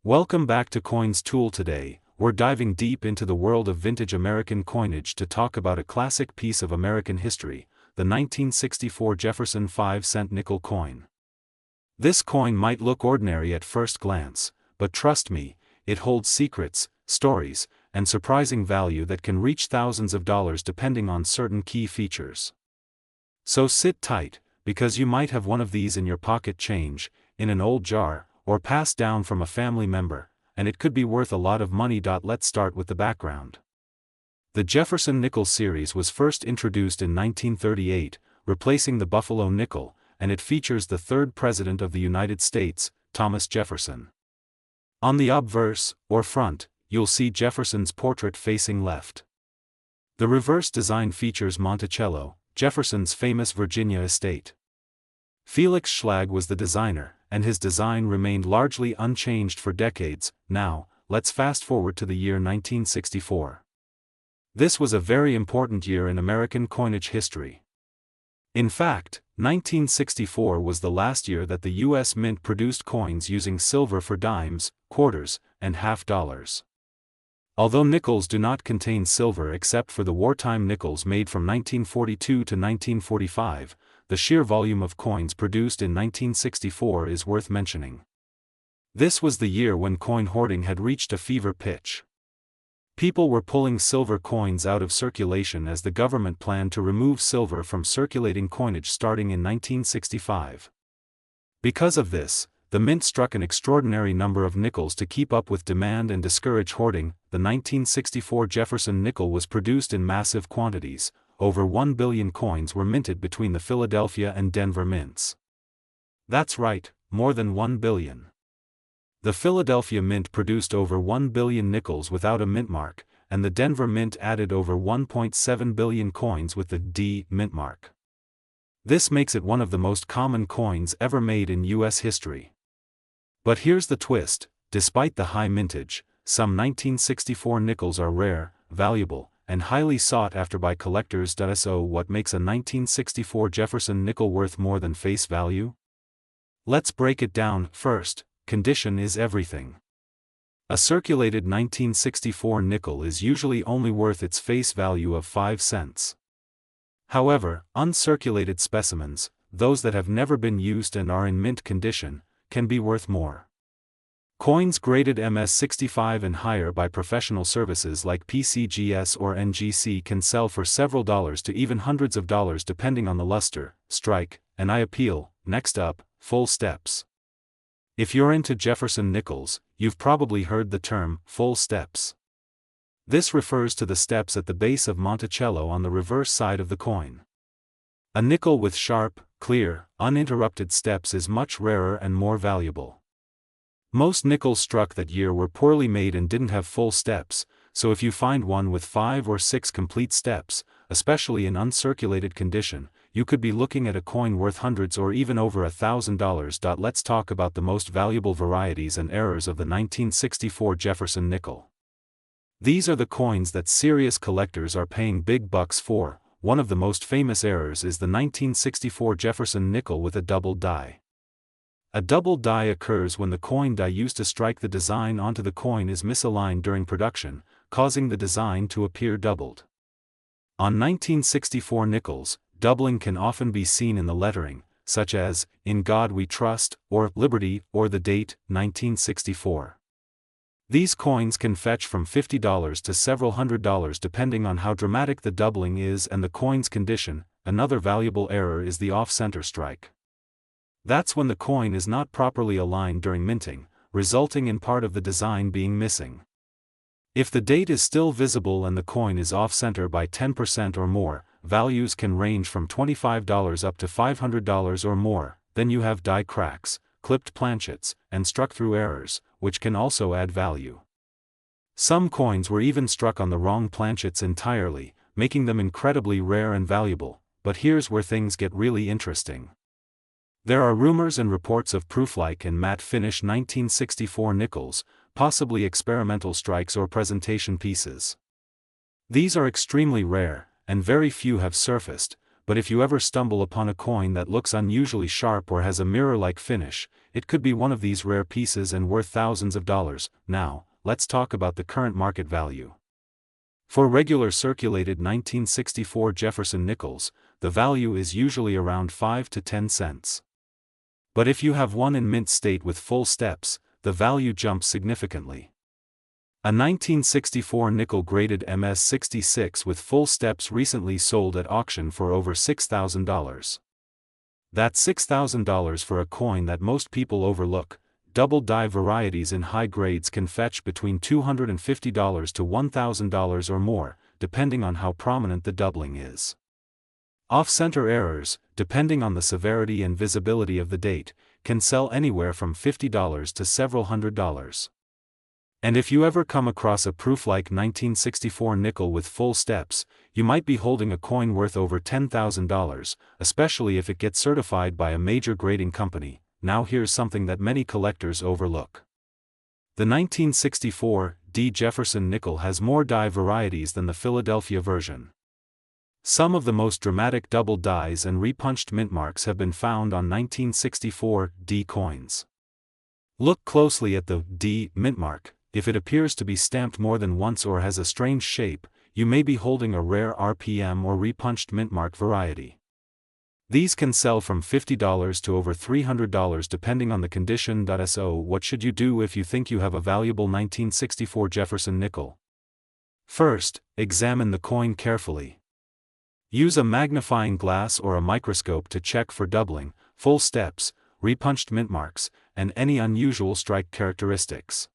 Welcome back to Coins Tool. Today, we're diving deep into the world of vintage American coinage to talk about a classic piece of American history, the 1964 Jefferson 5-cent nickel coin. This coin might look ordinary at first glance, but trust me, it holds secrets, stories, and surprising value that can reach thousands of dollars depending on certain key features. So sit tight, because you might have one of these in your pocket change, in an old jar, or passed down from a family member, and it could be worth a lot of money. Let's start with the background. The Jefferson Nickel series was first introduced in 1938, replacing the Buffalo nickel, and it features the third president of the United States, Thomas Jefferson. On the obverse, or front, you'll see Jefferson's portrait facing left. The reverse design features Monticello, Jefferson's famous Virginia estate. Felix Schlag was the designer, and his design remained largely unchanged for decades. Now, let's fast forward to the year 1964. This was a very important year in American coinage history. In fact, 1964 was the last year that the U.S. Mint produced coins using silver for dimes, quarters, and half dollars. Although nickels do not contain silver except for the wartime nickels made from 1942 to 1945, the sheer volume of coins produced in 1964 is worth mentioning. This was the year when coin hoarding had reached a fever pitch. People were pulling silver coins out of circulation as the government planned to remove silver from circulating coinage starting in 1965. Because of this, the Mint struck an extraordinary number of nickels to keep up with demand and discourage hoarding. The 1964 Jefferson nickel was produced in massive quantities. Over 1 billion coins were minted between the Philadelphia and Denver mints. That's right, more than 1 billion. The Philadelphia Mint produced over 1 billion nickels without a mint mark, and the Denver Mint added over 1.7 billion coins with the D mint mark. This makes it one of the most common coins ever made in U.S. history. But here's the twist: despite the high mintage, some 1964 nickels are rare, valuable, and highly sought after by collectors. So what makes a 1964 Jefferson nickel worth more than face value? Let's break it down. First, condition is everything. A circulated 1964 nickel is usually only worth its face value of 5 cents. However, uncirculated specimens, those that have never been used and are in mint condition, can be worth more. Coins graded MS-65 and higher by professional services like PCGS or NGC can sell for several dollars to even hundreds of dollars depending on the luster, strike, and eye appeal. Next up, full steps. If you're into Jefferson nickels, you've probably heard the term full steps. This refers to the steps at the base of Monticello on the reverse side of the coin. A nickel with sharp, clear, uninterrupted steps is much rarer and more valuable. Most nickels struck that year were poorly made and didn't have full steps, so if you find one with 5 or 6 complete steps, especially in uncirculated condition, you could be looking at a coin worth hundreds or even over $1,000. Let's talk about the most valuable varieties and errors of the 1964 Jefferson nickel. These are the coins that serious collectors are paying big bucks for. One of the most famous errors is the 1964 Jefferson nickel with a double die. A double die occurs when the coin die used to strike the design onto the coin is misaligned during production, causing the design to appear doubled. On 1964 nickels, doubling can often be seen in the lettering, such as, "In God We Trust," or "Liberty," or the date, 1964. These coins can fetch from $50 to several $100 depending on how dramatic the doubling is and the coin's condition. Another valuable error is the off-center strike. That's when the coin is not properly aligned during minting, resulting in part of the design being missing. If the date is still visible and the coin is off-center by 10% or more, values can range from $25 up to $500 or more. Then you have die cracks, clipped planchets, and struck-through errors, which can also add value. Some coins were even struck on the wrong planchets entirely, making them incredibly rare and valuable. But here's where things get really interesting. There are rumors and reports of proof-like and matte finish 1964 nickels, possibly experimental strikes or presentation pieces. These are extremely rare, and very few have surfaced, but if you ever stumble upon a coin that looks unusually sharp or has a mirror-like finish, it could be one of these rare pieces and worth thousands of dollars. Now, let's talk about the current market value. For regular circulated 1964 Jefferson nickels, the value is usually around 5 to 10 cents. But if you have one in mint state with full steps, the value jumps significantly. A 1964 nickel graded MS-66 with full steps recently sold at auction for over $6,000. That's $6,000 for a coin that most people overlook. Double die varieties in high grades can fetch between $250 to $1,000 or more, depending on how prominent the doubling is. Off-center errors, depending on the severity and visibility of the date, can sell anywhere from $50 to several $100s. And if you ever come across a proof-like 1964 nickel with full steps, you might be holding a coin worth over $10,000, especially if it gets certified by a major grading company. Now here's something that many collectors overlook. The 1964 D. Jefferson nickel has more die varieties than the Philadelphia version. Some of the most dramatic double dies and repunched mint marks have been found on 1964 D coins. Look closely at the D mint mark. If it appears to be stamped more than once or has a strange shape, you may be holding a rare RPM or repunched mint mark variety. These can sell from $50 to over $300 depending on the condition. So what should you do if you think you have a valuable 1964 Jefferson nickel? First, examine the coin carefully. Use a magnifying glass or a microscope to check for doubling, full steps, repunched mint marks, and any unusual strike characteristics.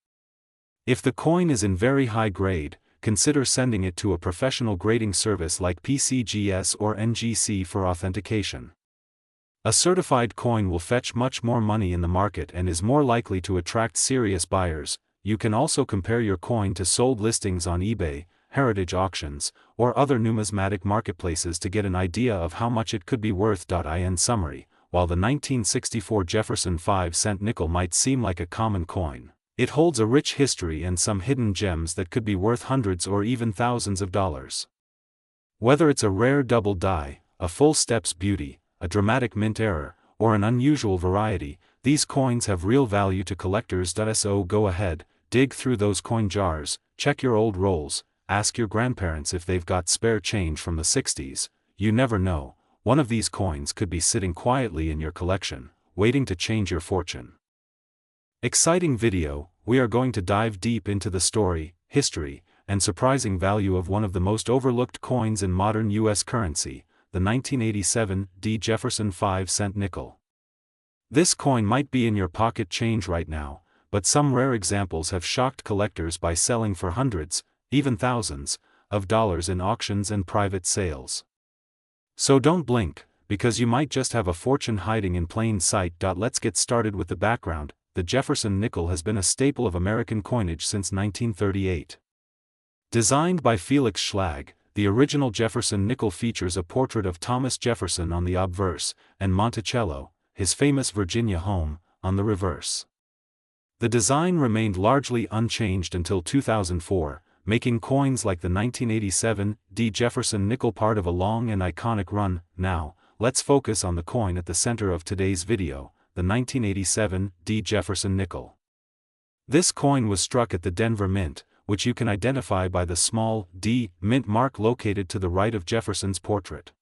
If the coin is in very high grade, consider sending it to a professional grading service like PCGS or NGC for authentication. A certified coin will fetch much more money in the market and is more likely to attract serious buyers. You can also compare your coin to sold listings on eBay, heritage auctions, or other numismatic marketplaces to get an idea of how much it could be worth. In summary, while the 1964 Jefferson 5-cent nickel might seem like a common coin, it holds a rich history and some hidden gems that could be worth hundreds or even thousands of dollars. Whether it's a rare double die, a full steps beauty, a dramatic mint error, or an unusual variety, these coins have real value to collectors. So go ahead, dig through those coin jars, check your old rolls, ask your grandparents if they've got spare change from the 60s. You never know, one of these coins could be sitting quietly in your collection, waiting to change your fortune. Exciting video. We are going to dive deep into the story, history, and surprising value of one of the most overlooked coins in modern U.S. currency, the 1987 D. Jefferson 5-cent nickel. This coin might be in your pocket change right now, but some rare examples have shocked collectors by selling for hundreds, even thousands, of dollars in auctions and private sales. So don't blink, because you might just have a fortune hiding in plain sight. Let's get started with the background. The Jefferson nickel has been a staple of American coinage since 1938. Designed by Felix Schlag, the original Jefferson nickel features a portrait of Thomas Jefferson on the obverse, and Monticello, his famous Virginia home, on the reverse. The design remained largely unchanged until 2004, making coins like the 1987 D. Jefferson nickel part of a long and iconic run. Now, let's focus on the coin at the center of today's video, the 1987 D. Jefferson nickel. This coin was struck at the Denver Mint, which you can identify by the small D mint mark located to the right of Jefferson's portrait.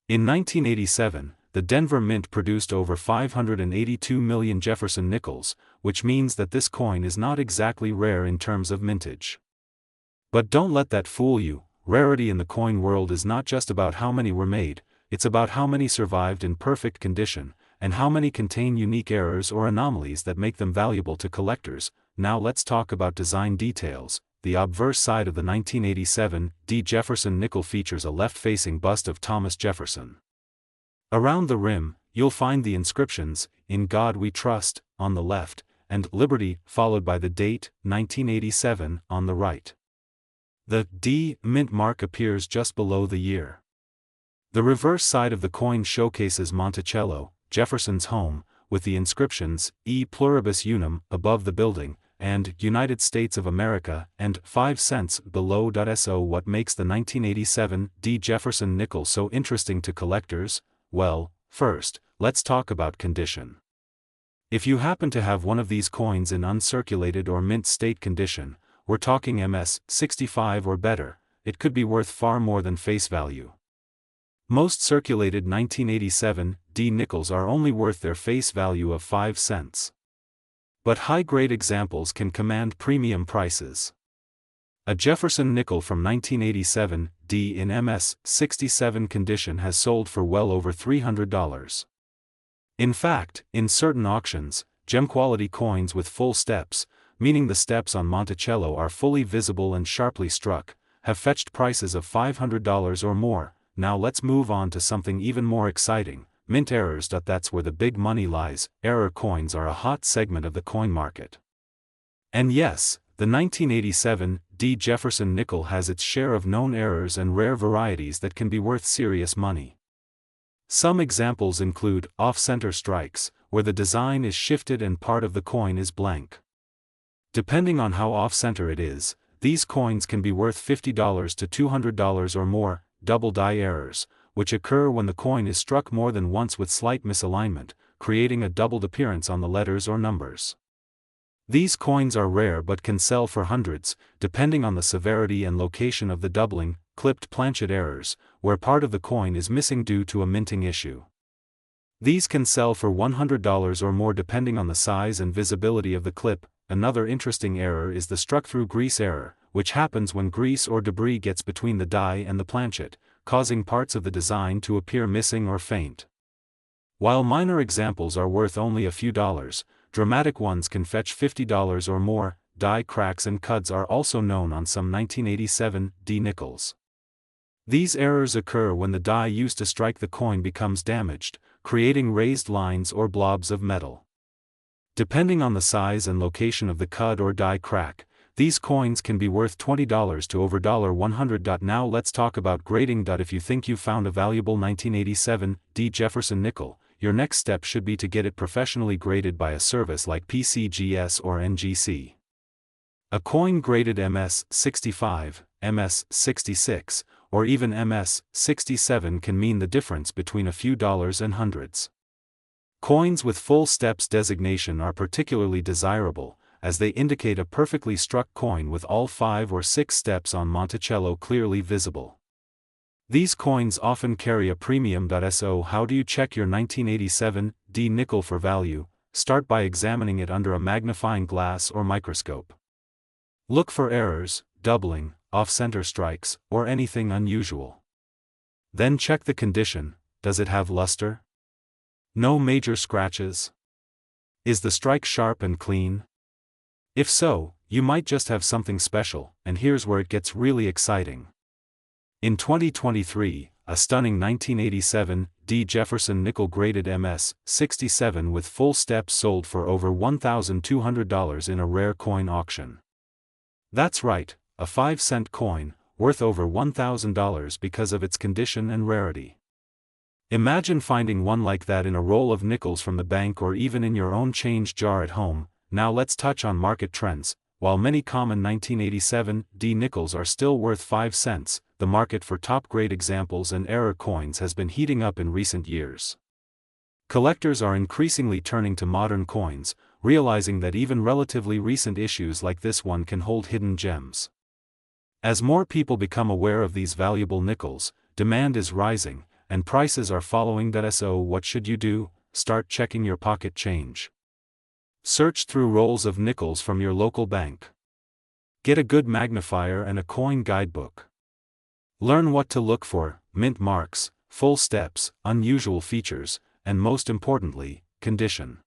In 1987, the Denver Mint produced over 582 million Jefferson nickels, which means that this coin is not exactly rare in terms of mintage. But don't let that fool you. Rarity in the coin world is not just about how many were made, it's about how many survived in perfect condition, and how many contain unique errors or anomalies that make them valuable to collectors. Now let's talk about design details. The obverse side of the 1987 D. Jefferson nickel features a left-facing bust of Thomas Jefferson. Around the rim, you'll find the inscriptions, "In God We Trust," on the left, and "Liberty," followed by the date, 1987, on the right. The D mint mark appears just below the year. The reverse side of the coin showcases Monticello, Jefferson's home, with the inscriptions, "E pluribus unum," above the building, and United States of America, and 5 cents below. So what makes the 1987 D. Jefferson nickel so interesting to collectors? Well, first, let's talk about condition. If you happen to have one of these coins in uncirculated or mint state condition, we're talking MS 65 or better, it could be worth far more than face value. Most circulated 1987 D nickels are only worth their face value of 5 cents. But high-grade examples can command premium prices. A Jefferson nickel from 1987 D in MS 67 condition has sold for well over $300. In fact, in certain auctions, gem-quality coins with full steps, meaning the steps on Monticello are fully visible and sharply struck, have fetched prices of $500 or more. Now let's move on to something even more exciting, mint errors. That's where the big money lies. Error coins are a hot segment of the coin market. And yes, the 1987 D. Jefferson nickel has its share of known errors and rare varieties that can be worth serious money. Some examples include off-center strikes, where the design is shifted and part of the coin is blank. Depending on how off-center it is, these coins can be worth $50 to $200 or more. Double die errors, which occur when the coin is struck more than once with slight misalignment, creating a doubled appearance on the letters or numbers. These coins are rare but can sell for hundreds, depending on the severity and location of the doubling. Clipped planchet errors, where part of the coin is missing due to a minting issue. These can sell for $100 or more depending on the size and visibility of the clip. Another interesting error is the struck-through grease error, which happens when grease or debris gets between the die and the planchet, causing parts of the design to appear missing or faint. While minor examples are worth only a few dollars, dramatic ones can fetch $50 or more. Die cracks and cuds are also known on some 1987 D nickels. These errors occur when the die used to strike the coin becomes damaged, creating raised lines or blobs of metal. Depending on the size and location of the cud or die crack, these coins can be worth $20 to over $100. Now let's talk about grading. If you think you found a valuable 1987 D. Jefferson nickel, your next step should be to get it professionally graded by a service like PCGS or NGC. A coin graded MS 65, MS 66, or even MS 67 can mean the difference between a few dollars and hundreds. Coins with full steps designation are particularly desirable, as they indicate a perfectly struck coin with all 5 or 6 steps on Monticello clearly visible. These coins often carry a premium. So how do you check your 1987 D nickel for value? Start by examining it under a magnifying glass or microscope. Look for errors, doubling, off-center strikes, or anything unusual. Then check the condition. Does it have luster? No major scratches? Is the strike sharp and clean? If so, you might just have something special, and here's where it gets really exciting. In 2023, a stunning 1987 D. Jefferson nickel graded MS 67 with full steps sold for over $1,200 in a rare coin auction. That's right, a 5-cent coin, worth over $1,000 because of its condition and rarity. Imagine finding one like that in a roll of nickels from the bank or even in your own change jar at home. Now let's touch on market trends. While many common 1987 D nickels are still worth 5 cents, the market for top-grade examples and error coins has been heating up in recent years. Collectors are increasingly turning to modern coins, realizing that even relatively recent issues like this one can hold hidden gems. As more people become aware of these valuable nickels, demand is rising, and prices are following that. So what should you do? Start checking your pocket change. Search through rolls of nickels from your local bank. Get a good magnifier and a coin guidebook. Learn what to look for: mint marks, full steps, unusual features, and most importantly, condition.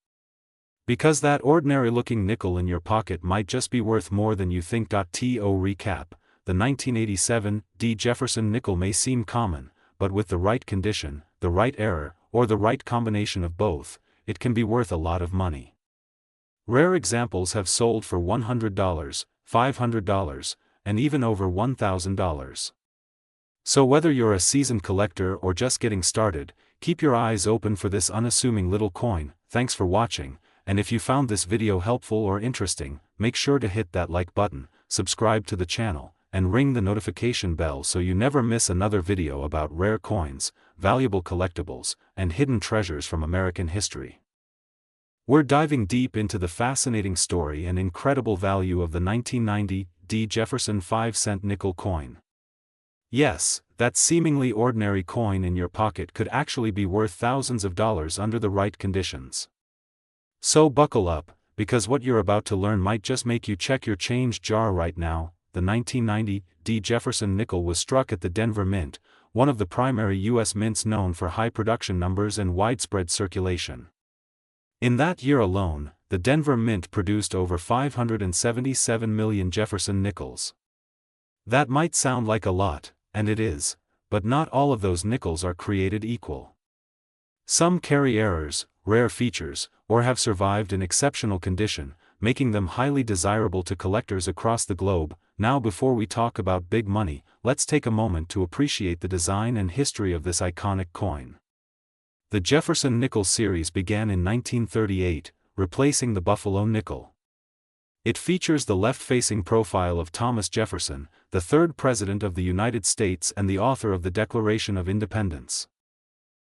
Because that ordinary-looking nickel in your pocket might just be worth more than you think. To recap, the 1987 D. Jefferson nickel may seem common, but with the right condition, the right error, or the right combination of both, it can be worth a lot of money. Rare examples have sold for $100, $500, and even over $1,000. So whether you're a seasoned collector or just getting started, keep your eyes open for this unassuming little coin. Thanks for watching, and if you found this video helpful or interesting, make sure to hit that like button, subscribe to the channel, and ring the notification bell so you never miss another video about rare coins, valuable collectibles, and hidden treasures from American history. We're diving deep into the fascinating story and incredible value of the 1990 D. Jefferson 5-cent nickel coin. Yes, that seemingly ordinary coin in your pocket could actually be worth thousands of dollars under the right conditions. So buckle up, because what you're about to learn might just make you check your change jar right now. The 1990 D. Jefferson nickel was struck at the Denver Mint, one of the primary U.S. mints known for high production numbers and widespread circulation. In that year alone, the Denver Mint produced over 577 million Jefferson nickels. That might sound like a lot, and it is, but not all of those nickels are created equal. Some carry errors, rare features, or have survived in exceptional condition, making them highly desirable to collectors across the globe. Now, before we talk about big money, let's take a moment to appreciate the design and history of this iconic coin. The Jefferson nickel series began in 1938, replacing the Buffalo nickel. It features the left-facing profile of Thomas Jefferson, the third President of the United States and the author of the Declaration of Independence.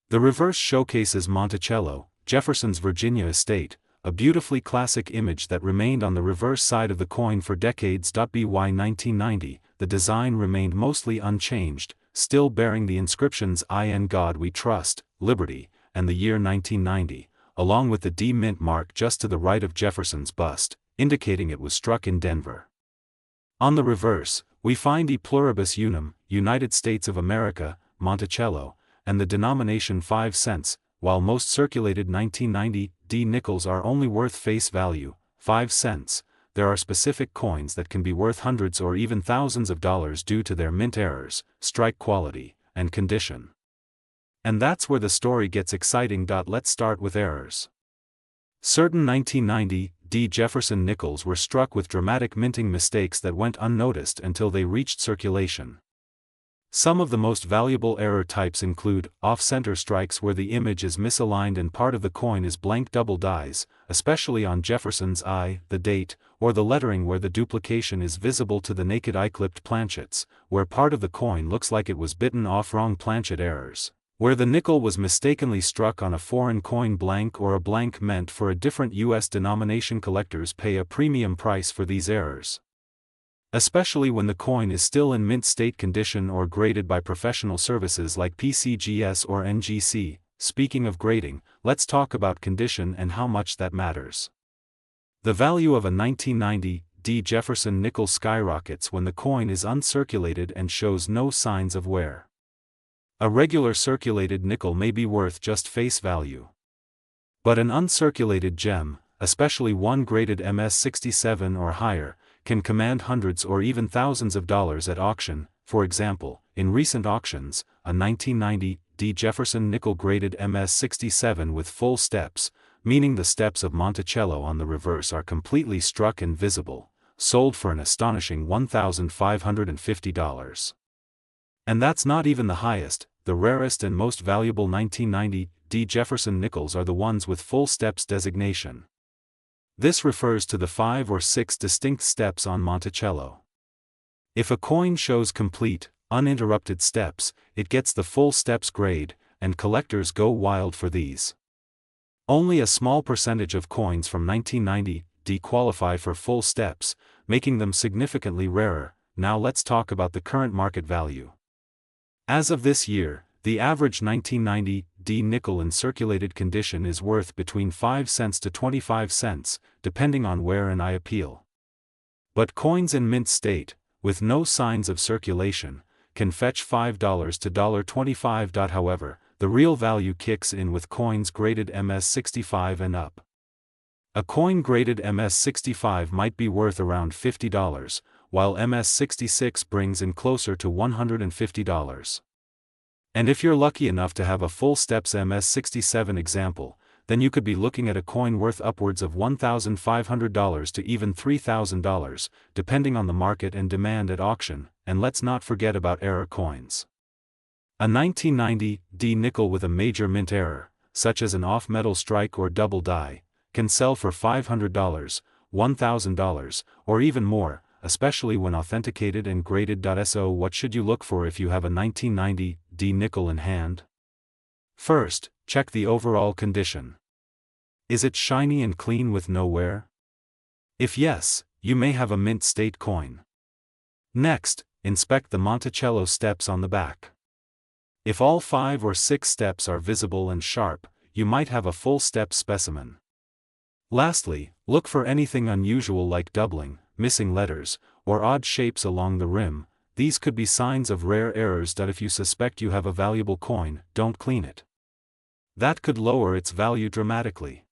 The reverse showcases Monticello, Jefferson's Virginia estate, a beautifully classic image that remained on the reverse side of the coin for decades. By 1990, the design remained mostly unchanged, still bearing the inscriptions "In God We Trust," "Liberty," and the year 1990, along with the D Mint mark just to the right of Jefferson's bust, indicating it was struck in Denver. On the reverse, we find E pluribus unum, United States of America, Monticello, and the denomination 5 cents. While most circulated 1990 D nickels are only worth face value, 5 cents, there are specific coins that can be worth hundreds or even thousands of dollars due to their mint errors, strike quality, and condition. And that's where the story gets exciting. Let's start with errors. Certain 1990 D. Jefferson nickels were struck with dramatic minting mistakes that went unnoticed until they reached circulation. Some of the most valuable error types include off-center strikes where the image is misaligned and part of the coin is blank double dies, especially on Jefferson's I, the date, or the lettering where the duplication is visible to the naked eye. Clipped planchets, where part of the coin looks like it was bitten off. Wrong planchet errors, where the nickel was mistakenly struck on a foreign coin blank or a blank meant for a different U.S. denomination. Collectors pay a premium price for these errors, especially when the coin is still in mint state condition or graded by professional services like PCGS or NGC. Speaking of grading, let's talk about condition and how much that matters. The value of a 1990 D. Jefferson nickel skyrockets when the coin is uncirculated and shows no signs of wear. A regular circulated nickel may be worth just face value, but an uncirculated gem, especially one graded MS-67 or higher, can command hundreds or even thousands of dollars at auction. For example, in recent auctions, a 1990 D. Jefferson nickel graded MS-67 with full steps, meaning the steps of Monticello on the reverse are completely struck and visible, sold for an astonishing $1,550. And that's not even the highest. The rarest and most valuable 1990 D. Jefferson nickels are the ones with full steps designation. This refers to the 5 or 6 distinct steps on Monticello. If a coin shows complete, uninterrupted steps, it gets the full steps grade, and collectors go wild for these. Only a small percentage of coins from 1990 D qualify for full steps, making them significantly rarer. Now let's talk about the current market value. As of this year, the average 1990 D nickel in circulated condition is worth between 5 cents to 25 cents, depending on wear and eye appeal. But coins in mint state, with no signs of circulation, can fetch $5 to $25. However, the real value kicks in with coins graded MS-65 and up. A coin graded MS-65 might be worth around $50, while MS-66 brings in closer to $150. And if you're lucky enough to have a full steps MS-67 example, then you could be looking at a coin worth upwards of $1,500 to even $3,000, depending on the market and demand at auction. And let's not forget about error coins. A 1990 D nickel with a major mint error, such as an off-metal strike or double die, can sell for $500, $1,000, or even more, especially when authenticated and graded. So what should you look for if you have a 1990 D nickel in hand? First, check the overall condition. Is it shiny and clean with no wear? If yes, you may have a mint state coin. Next, inspect the Monticello steps on the back. If all 5 or 6 steps are visible and sharp, you might have a full step specimen. Lastly, look for anything unusual like doubling, missing letters, or odd shapes along the rim. These could be signs of rare errors. If you suspect you have a valuable coin, don't clean it. That could lower its value dramatically.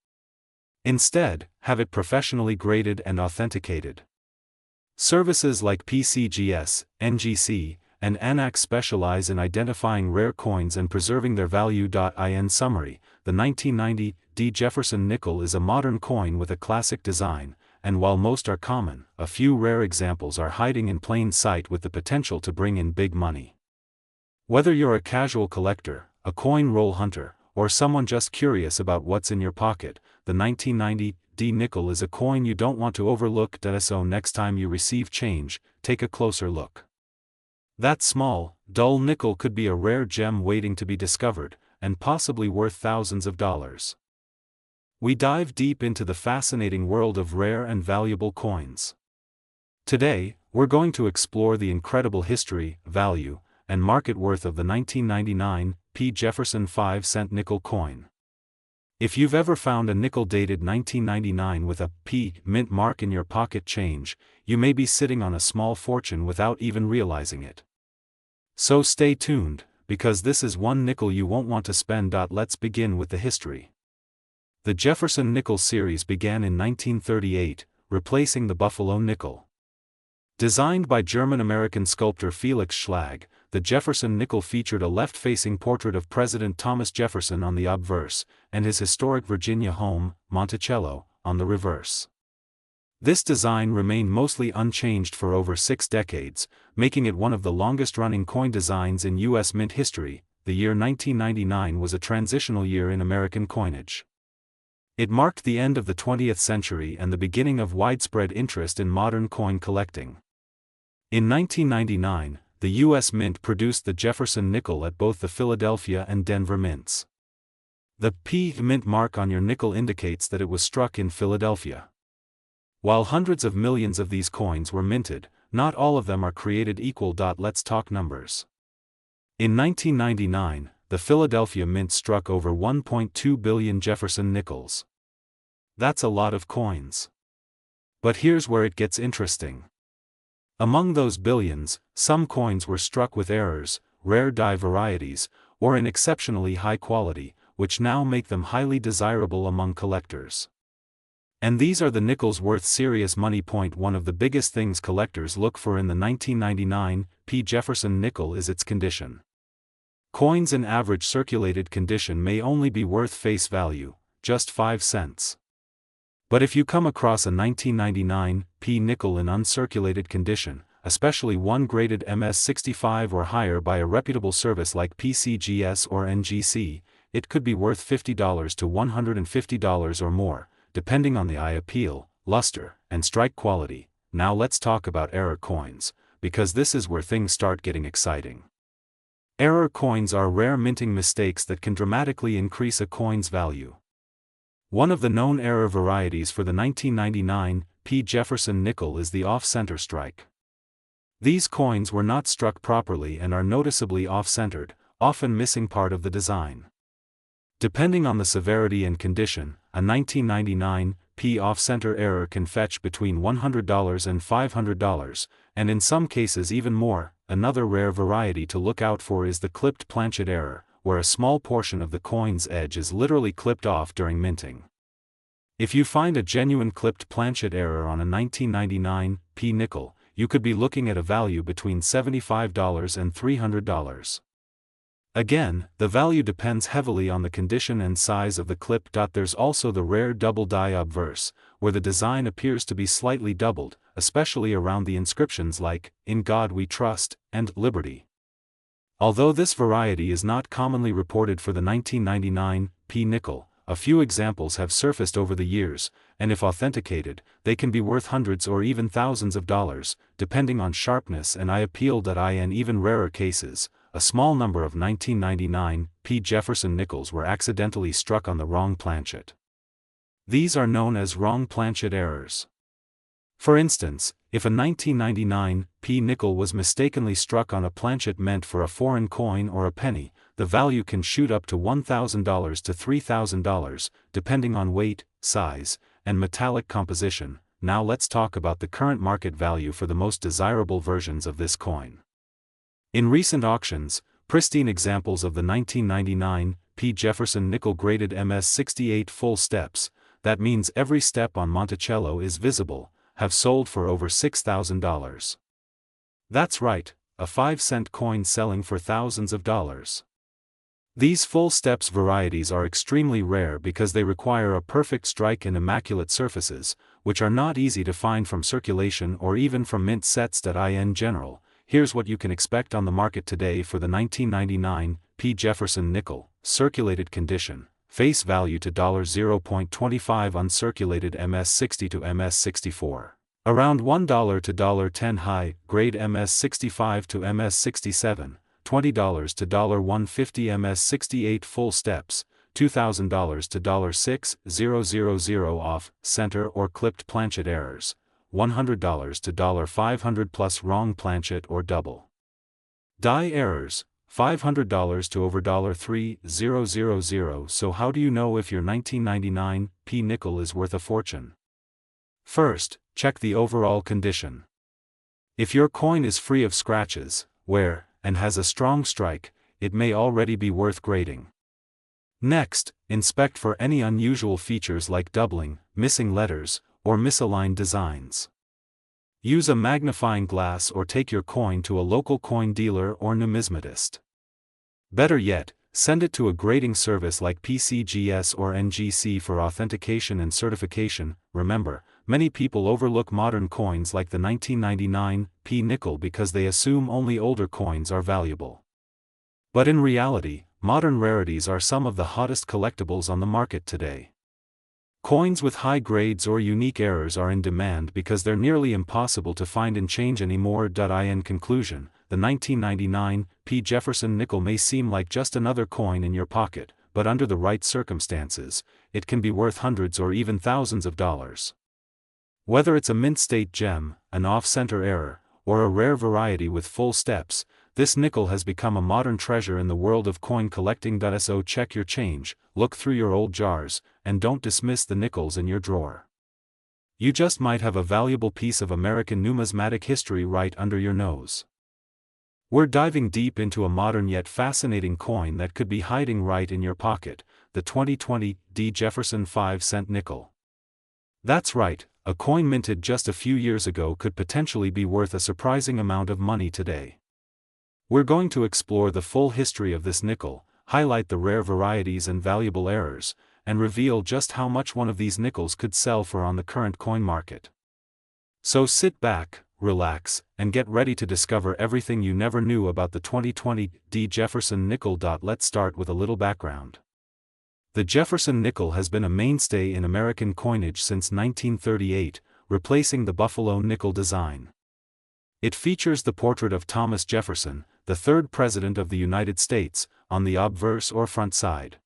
Instead, have it professionally graded and authenticated. Services like PCGS, NGC, and ANAC specialize in identifying rare coins and preserving their value. In summary, the 1990 D Jefferson Nickel is a modern coin with a classic design, and while most are common, a few rare examples are hiding in plain sight with the potential to bring in big money. Whether you're a casual collector, a coin roll hunter, or someone just curious about what's in your pocket, the 1990 D nickel is a coin you don't want to overlook. So next time you receive change, take a closer look. That small, dull nickel could be a rare gem waiting to be discovered, and possibly worth thousands of dollars. We dive deep into the fascinating world of rare and valuable coins. Today, we're going to explore the incredible history, value, and market worth of the 1999 P. Jefferson 5-cent nickel coin. If you've ever found a nickel dated 1999 with a P mint mark in your pocket change, you may be sitting on a small fortune without even realizing it. So stay tuned, because this is one nickel you won't want to spend. Let's begin with the history. The Jefferson Nickel series began in 1938, replacing the Buffalo nickel. Designed by German-American sculptor Felix Schlag, the Jefferson nickel featured a left-facing portrait of President Thomas Jefferson on the obverse, and his historic Virginia home, Monticello, on the reverse. This design remained mostly unchanged for over 6 decades, making it one of the longest-running coin designs in U.S. mint history. The year 1999 was a transitional year in American coinage. It marked the end of the 20th century and the beginning of widespread interest in modern coin collecting. In 1999, the U.S. Mint produced the Jefferson nickel at both the Philadelphia and Denver mints. The P mint mark on your nickel indicates that it was struck in Philadelphia. While hundreds of millions of these coins were minted, not all of them are created equal. Let's talk numbers. In 1999, the Philadelphia Mint struck over 1.2 billion Jefferson nickels. That's a lot of coins. But here's where it gets interesting. Among those billions, some coins were struck with errors, rare die varieties, or in exceptionally high quality, which now make them highly desirable among collectors. And these are the nickels worth serious money. One of the biggest things collectors look for in the 1999 P. Jefferson nickel is its condition. Coins in average circulated condition may only be worth face value, just 5 cents. But if you come across a 1999 P nickel in uncirculated condition, especially one graded MS65 or higher by a reputable service like PCGS or NGC, it could be worth $50 to $150 or more, depending on the eye appeal, luster, and strike quality. Now let's talk about error coins, because this is where things start getting exciting. Error coins are rare minting mistakes that can dramatically increase a coin's value. One of the known error varieties for the 1999 P. Jefferson nickel is the off-center strike. These coins were not struck properly and are noticeably off-centered, often missing part of the design. Depending on the severity and condition, a 1999 P off-center error can fetch between $100 and $500, and in some cases even more. Another rare variety to look out for is the clipped planchet error, where a small portion of the coin's edge is literally clipped off during minting. If you find a genuine clipped planchet error on a 1999 P nickel, you could be looking at a value between $75 and $300. Again, the value depends heavily on the condition and size of the clip. There's also the rare double die obverse, where the design appears to be slightly doubled, especially around the inscriptions like, "In God We Trust," and "Liberty." Although this variety is not commonly reported for the 1999 P nickel, a few examples have surfaced over the years, and if authenticated, they can be worth hundreds or even thousands of dollars, depending on sharpness, and I appealed that in even rarer cases, a small number of 1999 P. Jefferson nickels were accidentally struck on the wrong planchet. These are known as wrong planchet errors. For instance, if a 1999 P nickel was mistakenly struck on a planchet meant for a foreign coin or a penny, the value can shoot up to $1,000 to $3,000, depending on weight, size, and metallic composition. Now let's talk about the current market value for the most desirable versions of this coin. In recent auctions, pristine examples of the 1999 P. Jefferson nickel graded MS68 full steps, that means every step on Monticello is visible, have sold for over $6,000. That's right, a 5-cent coin selling for thousands of dollars. These full steps varieties are extremely rare because they require a perfect strike and immaculate surfaces, which are not easy to find from circulation or even from mint sets. In general, here's what you can expect on the market today for the 1999 P. Jefferson nickel, circulated condition. Face value to $0.25 uncirculated MS60 to MS64. Around $1 to $10 high, grade MS65 to MS67, $20 to $150 MS68 full steps, $2,000 to $6,000 off, center or clipped planchet errors, $100 to $500 plus wrong planchet or double die errors, $500 to over $3,000. So how do you know if your 1999 P nickel is worth a fortune? First, check the overall condition. If your coin is free of scratches, wear, and has a strong strike, it may already be worth grading. Next, inspect for any unusual features like doubling, missing letters, or misaligned designs. Use a magnifying glass or take your coin to a local coin dealer or numismatist. Better yet, send it to a grading service like PCGS or NGC for authentication and certification. Remember, many people overlook modern coins like the 1999 P nickel because they assume only older coins are valuable. But in reality, modern rarities are some of the hottest collectibles on the market today. Coins with high grades or unique errors are in demand because they're nearly impossible to find and change anymore. In conclusion, the 1999 P. Jefferson nickel may seem like just another coin in your pocket, but under the right circumstances, it can be worth hundreds or even thousands of dollars. Whether it's a mint-state gem, an off-center error, or a rare variety with full steps, this nickel has become a modern treasure in the world of coin collecting. So check your change, look through your old jars, and don't dismiss the nickels in your drawer. You just might have a valuable piece of American numismatic history right under your nose. We're diving deep into a modern yet fascinating coin that could be hiding right in your pocket, the 2020 D. Jefferson 5-cent nickel. That's right, a coin minted just a few years ago could potentially be worth a surprising amount of money today. We're going to explore the full history of this nickel, highlight the rare varieties and valuable errors, and reveal just how much one of these nickels could sell for on the current coin market. So sit back, relax, and get ready to discover everything you never knew about the 2020 D. Jefferson nickel. Let's start with a little background. The Jefferson nickel has been a mainstay in American coinage since 1938, replacing the Buffalo nickel design. It features the portrait of Thomas Jefferson, the third President of the United States, on the obverse or front side.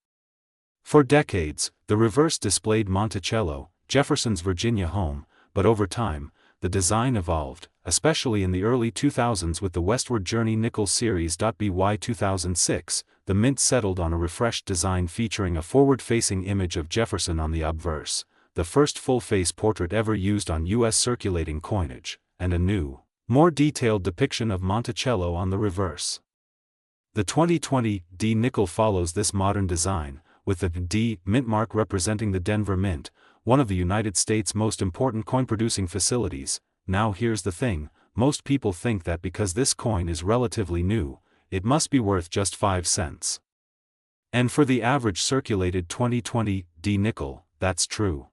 For decades, the reverse displayed Monticello, Jefferson's Virginia home, but over time, the design evolved, especially in the early 2000s with the Westward Journey Nickel Series. By 2006, the mint settled on a refreshed design featuring a forward-facing image of Jefferson on the obverse, the first full-face portrait ever used on U.S. circulating coinage, and a new, more detailed depiction of Monticello on the reverse. The 2020 D nickel follows this modern design, with the D mint mark representing the Denver Mint, one of the United States' most important coin-producing facilities. Now here's the thing, most people think that because this coin is relatively new, it must be worth just 5 cents. And for the average circulated 2020 D nickel, that's true.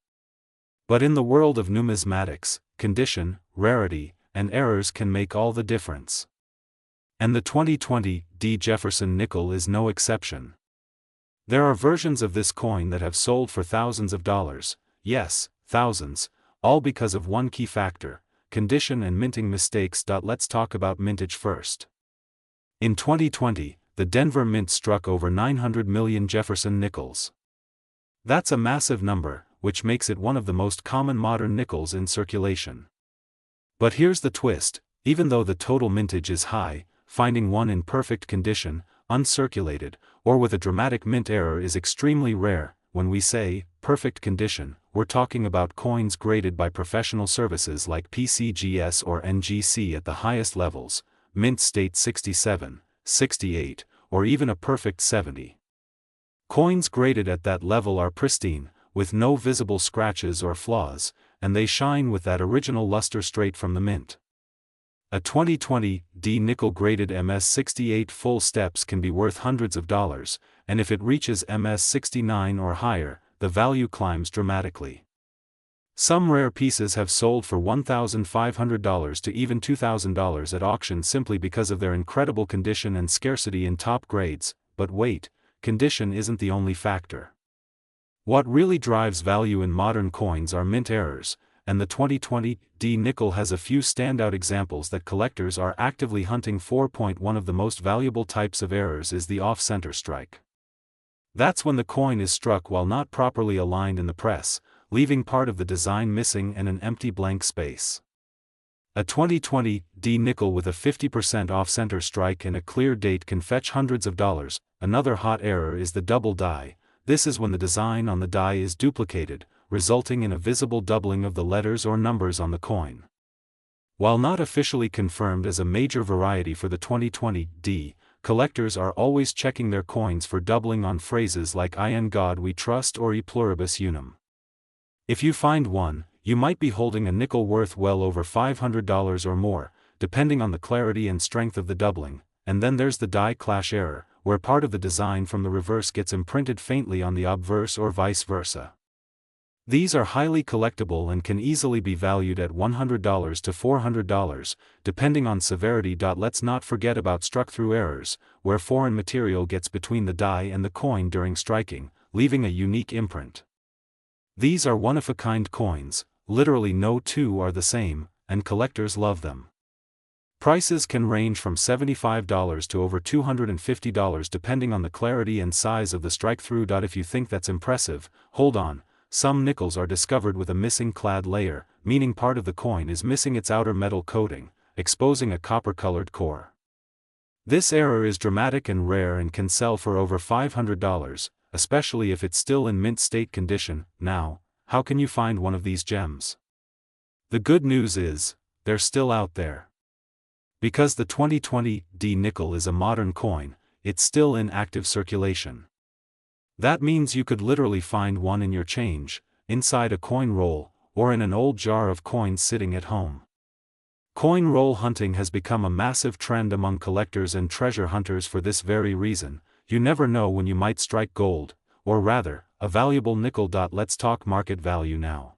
But in the world of numismatics, condition, rarity, and errors can make all the difference. And the 2020 D. Jefferson nickel is no exception. There are versions of this coin that have sold for thousands of dollars, yes, thousands, all because of one key factor: condition and minting mistakes. Let's talk about mintage first. In 2020, the Denver Mint struck over 900 million Jefferson nickels. That's a massive number, which makes it one of the most common modern nickels in circulation. But here's the twist: even though the total mintage is high, finding one in perfect condition, uncirculated, or with a dramatic mint error is extremely rare. When we say perfect condition, we're talking about coins graded by professional services like PCGS or NGC at the highest levels, mint state 67, 68, or even a perfect 70. Coins graded at that level are pristine, with no visible scratches or flaws, and they shine with that original luster straight from the mint. A 2020 D nickel graded MS68 full steps can be worth hundreds of dollars, and if it reaches MS69 or higher, the value climbs dramatically. Some rare pieces have sold for $1,500 to even $2,000 at auction simply because of their incredible condition and scarcity in top grades. But wait, condition isn't the only factor. What really drives value in modern coins are mint errors, and the 2020 D nickel has a few standout examples that collectors are actively hunting for. One of the most valuable types of errors is the off-center strike. That's when the coin is struck while not properly aligned in the press, leaving part of the design missing and an empty blank space. A 2020 D nickel with a 50% off-center strike and a clear date can fetch hundreds of dollars. Another hot error is the double die. This is when the design on the die is duplicated, resulting in a visible doubling of the letters or numbers on the coin. While not officially confirmed as a major variety for the 2020 D, collectors are always checking their coins for doubling on phrases like "In God We Trust" or "E Pluribus Unum." If you find one, you might be holding a nickel worth well over $500 or more, depending on the clarity and strength of the doubling. And then there's the die clash error, where part of the design from the reverse gets imprinted faintly on the obverse or vice versa. These are highly collectible and can easily be valued at $100 to $400, depending on severity. Let's not forget about struck-through errors, where foreign material gets between the die and the coin during striking, leaving a unique imprint. These are one-of-a-kind coins, literally no two are the same, and collectors love them. Prices can range from $75 to over $250 depending on the clarity and size of the strike-through. If you think that's impressive, hold on. Some nickels are discovered with a missing clad layer, meaning part of the coin is missing its outer metal coating, exposing a copper-colored core. This error is dramatic and rare and can sell for over $500, especially if it's still in mint state condition. Now, how can you find one of these gems? The good news is, they're still out there. Because the 2020 D nickel is a modern coin, it's still in active circulation. That means you could literally find one in your change, inside a coin roll, or in an old jar of coins sitting at home. Coin roll hunting has become a massive trend among collectors and treasure hunters for this very reason. You never know when you might strike gold, or rather, a valuable nickel. Let's talk market value now.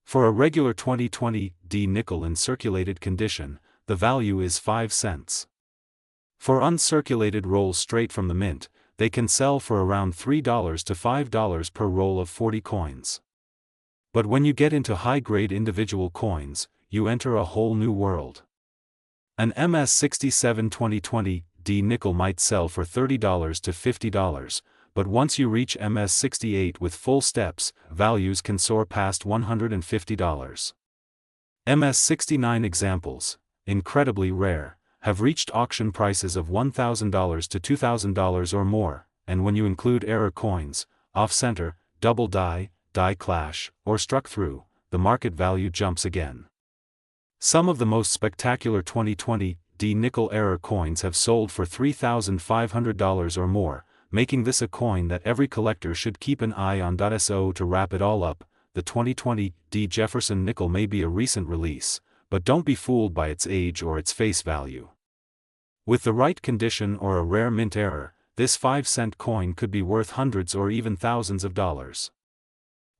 For a regular 2020 D nickel in circulated condition, the value is 5 cents. For uncirculated rolls straight from the mint, they can sell for around $3 to $5 per roll of 40 coins. But when you get into high-grade individual coins, you enter a whole new world. An MS67 2020 D nickel might sell for $30 to $50, but once you reach MS68 with full steps, values can soar past $150. MS69 examples, incredibly rare, have reached auction prices of $1,000 to $2,000 or more, and when you include error coins, off-center, double die, die clash, or struck through, the market value jumps again. Some of the most spectacular 2020 D nickel error coins have sold for $3,500 or more, making this a coin that every collector should keep an eye on. So to wrap it all up, the 2020 D Jefferson Nickel may be a recent release, but don't be fooled by its age or its face value. With the right condition or a rare mint error, this 5-cent coin could be worth hundreds or even thousands of dollars.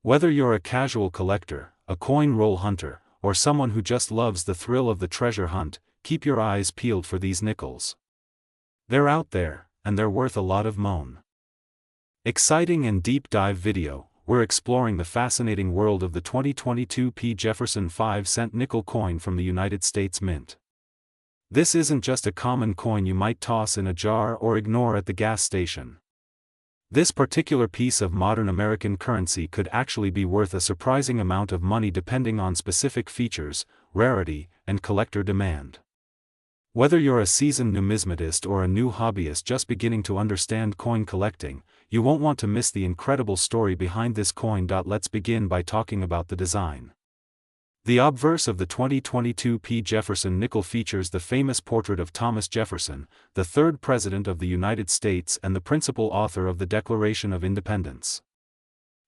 Whether you're a casual collector, a coin roll hunter, or someone who just loves the thrill of the treasure hunt, keep your eyes peeled for these nickels. They're out there, and they're worth a lot of moan. Exciting and deep dive video, we're exploring the fascinating world of the 2022 P. Jefferson 5-cent nickel coin from the United States Mint. This isn't just a common coin you might toss in a jar or ignore at the gas station. This particular piece of modern American currency could actually be worth a surprising amount of money depending on specific features, rarity, and collector demand. Whether you're a seasoned numismatist or a new hobbyist just beginning to understand coin collecting, you won't want to miss the incredible story behind this coin. Let's begin by talking about the design. The obverse of the 2022 P. Jefferson nickel features the famous portrait of Thomas Jefferson, the third President of the United States and the principal author of the Declaration of Independence.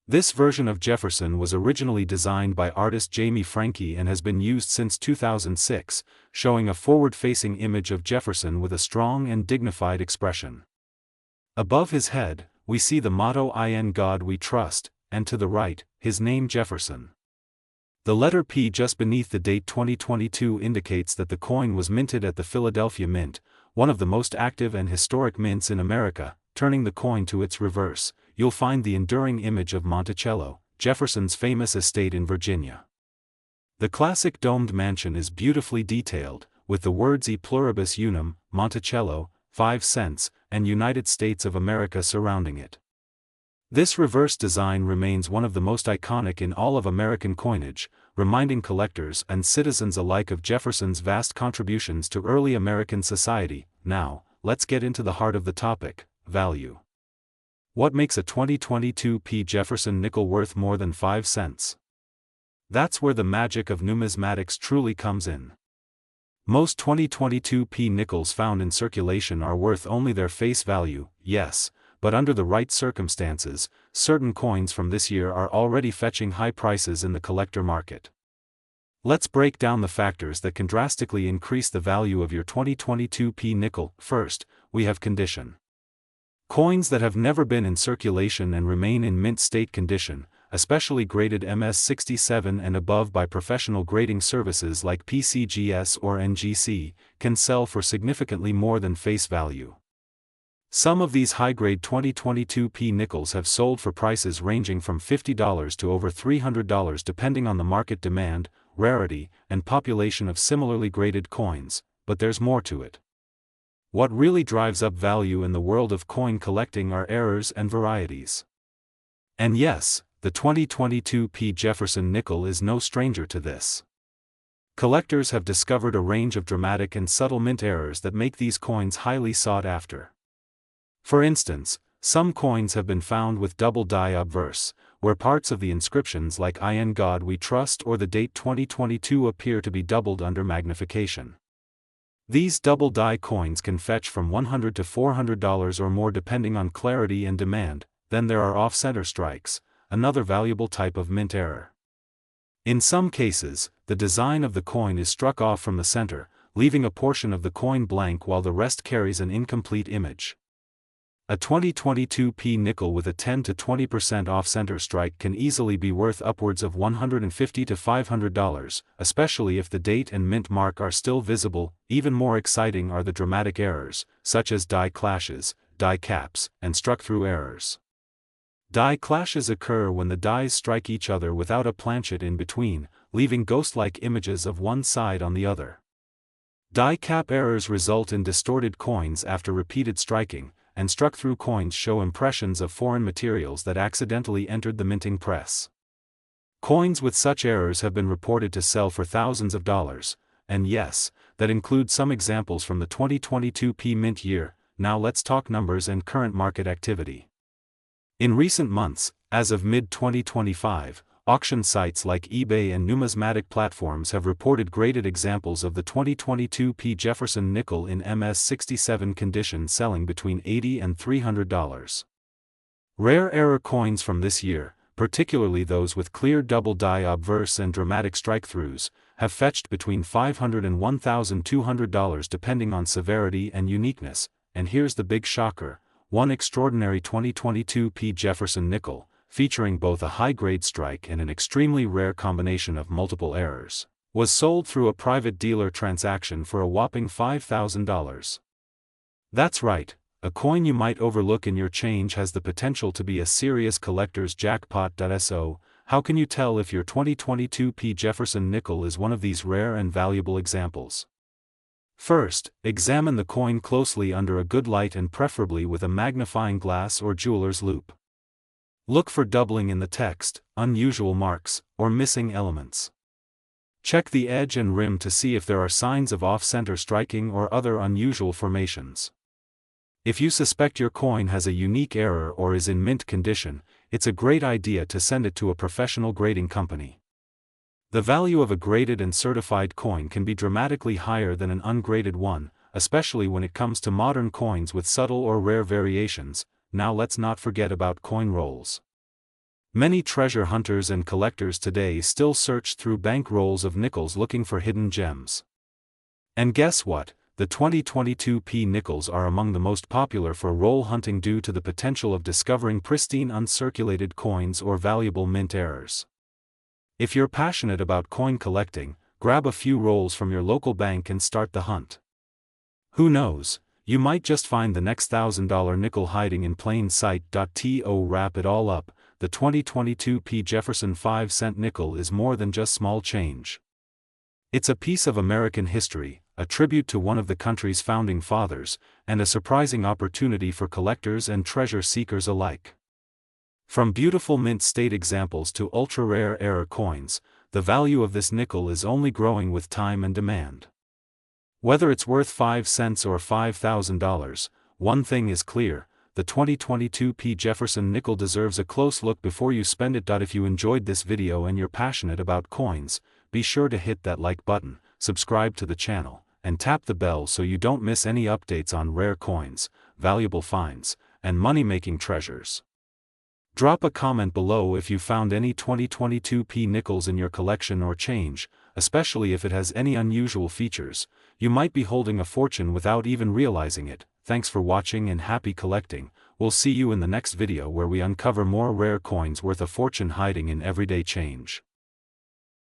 This version of Jefferson was originally designed by artist Jamie Franke and has been used since 2006, showing a forward-facing image of Jefferson with a strong and dignified expression. Above his head, we see the motto "In God We Trust," and to the right, his name Jefferson. The letter P just beneath the date 2022 indicates that the coin was minted at the Philadelphia Mint, one of the most active and historic mints in America. Turning the coin to its reverse, you'll find the enduring image of Monticello, Jefferson's famous estate in Virginia. The classic domed mansion is beautifully detailed, with the words E pluribus unum, Monticello, 5 cents, and United States of America surrounding it. This reverse design remains one of the most iconic in all of American coinage, reminding collectors and citizens alike of Jefferson's vast contributions to early American society. Now, let's get into the heart of the topic: value. What makes a 2022 P. Jefferson nickel worth more than 5 cents? That's where the magic of numismatics truly comes in. Most 2022 P. nickels found in circulation are worth only their face value, yes, but under the right circumstances, certain coins from this year are already fetching high prices in the collector market. Let's break down the factors that can drastically increase the value of your 2022 P. nickel. First, we have condition. Coins that have never been in circulation and remain in mint state condition, especially graded MS67 and above by professional grading services like PCGS or NGC, can sell for significantly more than face value. Some of these high-grade 2022 P nickels have sold for prices ranging from $50 to over $300 depending on the market demand, rarity, and population of similarly graded coins, but there's more to it. What really drives up value in the world of coin collecting are errors and varieties. And yes, the 2022 P. Jefferson nickel is no stranger to this. Collectors have discovered a range of dramatic and subtle mint errors that make these coins highly sought after. For instance, some coins have been found with double die obverse, where parts of the inscriptions like "In God We Trust" or the date 2022 appear to be doubled under magnification. These double die coins can fetch from $100 to $400 or more depending on clarity and demand. Then there are off-center strikes, another valuable type of mint error. In some cases, the design of the coin is struck off from the center, leaving a portion of the coin blank while the rest carries an incomplete image. A 2022 P nickel with a 10 to 20% off-center strike can easily be worth upwards of $150 to $500, especially if the date and mint mark are still visible. Even more exciting are the dramatic errors, such as die clashes, die caps, and struck-through errors. Die clashes occur when the dies strike each other without a planchet in between, leaving ghost-like images of one side on the other. Die cap errors result in distorted coins after repeated striking, and struck-through coins show impressions of foreign materials that accidentally entered the minting press. Coins with such errors have been reported to sell for thousands of dollars, and yes, that includes some examples from the 2022 P mint year. Now let's talk numbers and current market activity. In recent months, as of mid-2025, auction sites like eBay and numismatic platforms have reported graded examples of the 2022 P. Jefferson nickel in MS67 condition selling between $80 and $300. Rare error coins from this year, particularly those with clear double die obverse and dramatic strike-throughs, have fetched between $500 and $1,200 depending on severity and uniqueness. And here's the big shocker: one extraordinary 2022 P. Jefferson nickel, featuring both a high-grade strike and an extremely rare combination of multiple errors, was sold through a private dealer transaction for a whopping $5,000. That's right, a coin you might overlook in your change has the potential to be a serious collector's jackpot. So, how can you tell if your 2022 P. Jefferson nickel is one of these rare and valuable examples? First, examine the coin closely under a good light and preferably with a magnifying glass or jeweler's loupe. Look for doubling in the text, unusual marks, or missing elements. Check the edge and rim to see if there are signs of off-center striking or other unusual formations. If you suspect your coin has a unique error or is in mint condition, it's a great idea to send it to a professional grading company. The value of a graded and certified coin can be dramatically higher than an ungraded one, especially when it comes to modern coins with subtle or rare variations. Now let's not forget about coin rolls. Many treasure hunters and collectors today still search through bank rolls of nickels looking for hidden gems. And guess what? The 2022 P nickels are among the most popular for roll hunting due to the potential of discovering pristine uncirculated coins or valuable mint errors. If you're passionate about coin collecting, grab a few rolls from your local bank and start the hunt. Who knows, you might just find the next $1,000 nickel hiding in plain sight. To wrap it all up, the 2022 P. Jefferson 5-cent nickel is more than just small change. It's a piece of American history, a tribute to one of the country's founding fathers, and a surprising opportunity for collectors and treasure seekers alike. From beautiful mint state examples to ultra-rare error coins, the value of this nickel is only growing with time and demand. Whether it's worth 5 cents or $5,000, one thing is clear: the 2022 P. Jefferson nickel deserves a close look before you spend it. If you enjoyed this video and you're passionate about coins, be sure to hit that like button, subscribe to the channel, and tap the bell so you don't miss any updates on rare coins, valuable finds, and money-making treasures. Drop a comment below if you found any 2022 P nickels in your collection or change, especially if it has any unusual features. You might be holding a fortune without even realizing it. Thanks for watching and happy collecting. We'll see you in the next video where we uncover more rare coins worth a fortune hiding in everyday change.